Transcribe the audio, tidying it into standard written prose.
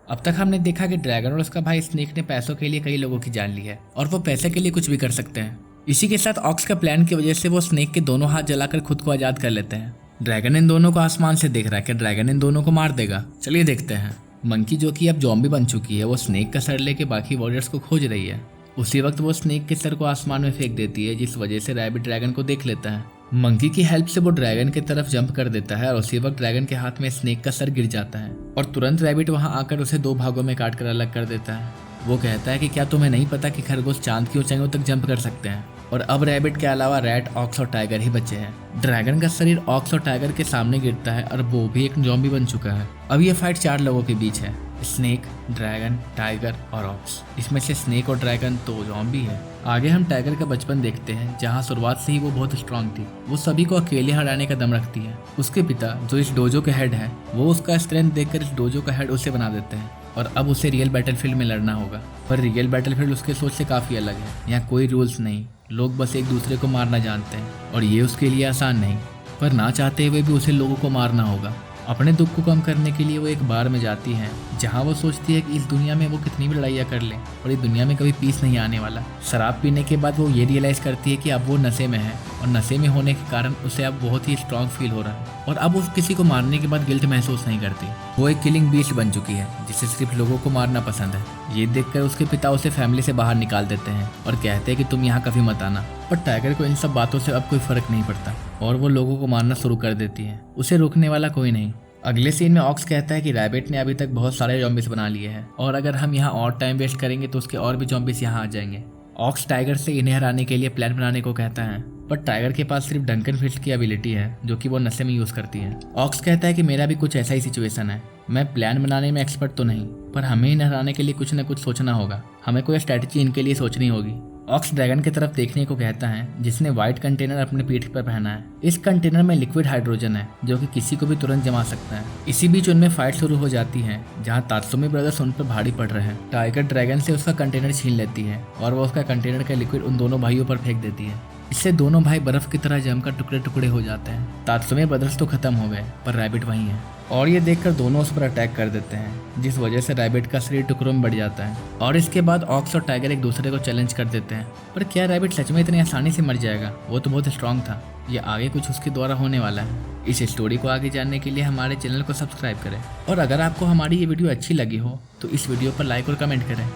अब तक हमने देखा कि ड्रैगन और उसका भाई स्नेक ने पैसों के लिए कई लोगों की जान ली है और वो पैसे के लिए कुछ भी कर सकते हैं। इसी के साथ ऑक्स का प्लान की वजह से वो स्नेक के दोनों हाथ जलाकर खुद को आजाद कर लेते हैं। ड्रैगन इन दोनों को आसमान से देख रहा है कि ड्रैगन इन दोनों को मार देगा। चलिए देखते हैं। मंकी जो कि अब ज़ॉम्बी बन चुकी है, वो स्नेक का सर लेके बाकी वॉरियर्स को खोज रही है। उसी वक्त वो स्नेक के सर को आसमान में फेंक देती है, जिस वजह से रैबिट ड्रैगन को देख लेता है। मंकी की हेल्प से वो ड्रैगन की तरफ जंप कर देता है और उसी वक्त ड्रैगन के हाथ में स्नेक का सर गिर जाता है और तुरंत रैबिट वहां आकर उसे दो भागों में काट कर अलग कर देता है। वो कहता है कि क्या तुम्हें नहीं पता कि खरगोश चांद की ऊंचाइयों तक जंप कर सकते हैं। और अब रैबिट के अलावा रैट, ऑक्स और टाइगर ही बचे हैं। ड्रैगन का शरीर ऑक्स और टाइगर के सामने गिरता है और वो भी एक ज़ॉम्बी बन चुका है। अब ये फाइट 4 लोगों के बीच है, स्नेक, ड्रैगन, टाइगर और ऑक्स। इसमें से स्नेक और ड्रैगन तो ज़ॉम्बी है। आगे हम टाइगर का बचपन देखते हैं, जहाँ शुरुआत से ही वो बहुत स्ट्रांग थी। वो सभी को अकेले हराने का दम रखती है। उसके पिता जो इस डोजो के हेड है, वो उसका स्ट्रेंथ देखकर इस डोजो का हेड उसे बना देते हैं और अब उसे रियल बैटलफील्ड में लड़ना होगा। पर रियल बैटलफील्ड उसके सोच से काफ़ी अलग है। यहाँ कोई रूल्स नहीं, लोग बस एक दूसरे को मारना जानते हैं और ये उसके लिए आसान नहीं, पर ना चाहते हुए भी उसे लोगों को मारना होगा। अपने दुख को कम करने के लिए वो एक बार में जाती है, जहाँ वो सोचती है कि इस दुनिया में वो कितनी भी लड़ाइयाँ कर ले और इस दुनिया में कभी पीस नहीं आने वाला। शराब पीने के बाद वो ये रियलाइज़ करती है कि अब वो नशे में है और नशे में होने के कारण उसे अब बहुत ही स्ट्रांग फील हो रहा है और अब वो किसी को मारने के बाद गिल्ट महसूस नहीं करती। वो एक किलिंग बीस्ट बन चुकी है, जिसे सिर्फ लोगों को मारना पसंद है। ये देखकर उसके पिता उसे फैमिली से बाहर निकाल देते हैं और कहते हैं कि तुम यहाँ कभी मत आना। पर टाइगर को इन सब बातों से अब कोई फर्क नहीं पड़ता और वो लोगों को मारना शुरू कर देती है। उसे रोकने वाला कोई नहीं। अगले सीन में ऑक्स कहता है कि रैबिट ने अभी तक बहुत सारे ज़ॉम्बीज बना लिए हैं और अगर हम यहाँ और टाइम वेस्ट करेंगे तो उसके और भी ज़ॉम्बीज यहाँ आ जाएंगे। ऑक्स टाइगर से इन्हें हराने के लिए प्लान बनाने को कहता है, पर टाइगर के पास सिर्फ डंकन फिस्ट की एबिलिटी है, जो कि वो नशे में यूज़ करती है। ऑक्स कहता है कि मेरा भी कुछ ऐसा ही सिचुएशन है। मैं प्लान बनाने में एक्सपर्ट तो नहीं, पर हमें इन्हें हराने के लिए कुछ न कुछ सोचना होगा। हमें कोई स्ट्रैटेजी इनके लिए सोचनी होगी। ऑक्स ड्रैगन की तरफ देखने को कहता है, जिसने व्हाइट कंटेनर अपने पीठ पर पहना है। इस कंटेनर में लिक्विड हाइड्रोजन है, जो कि किसी को भी तुरंत जमा सकता है। इसी बीच उनमें फाइट शुरू हो जाती है, जहां तात्सुमी ब्रदर्स उन पर भारी पड़ रहे हैं। टाइगर ड्रैगन से उसका कंटेनर छीन लेती है और वो उसका कंटेनर का लिक्विड उन दोनों भाइयों पर फेंक देती है। इससे दोनों भाई बर्फ की तरह जमकर टुकड़े टुकड़े हो जाते हैं। तात्सुमी ब्रदर्स तो खत्म हो गए, पर रैबिट वहीं है और ये देखकर दोनों उस पर अटैक कर देते हैं, जिस वजह से रैबिट का शरीर टुकड़ों में बढ़ जाता है। और इसके बाद ऑक्स और टाइगर एक दूसरे को चैलेंज कर देते हैं। पर क्या रैबिट सच में इतनी आसानी से मर जाएगा? वो तो बहुत स्ट्रांग था। ये आगे कुछ उसके द्वारा होने वाला है। इस स्टोरी को आगे जानने के लिए हमारे चैनल को सब्सक्राइब करें और अगर आपको हमारी ये वीडियो अच्छी लगी हो तो इस वीडियो पर लाइक और कमेंट करें।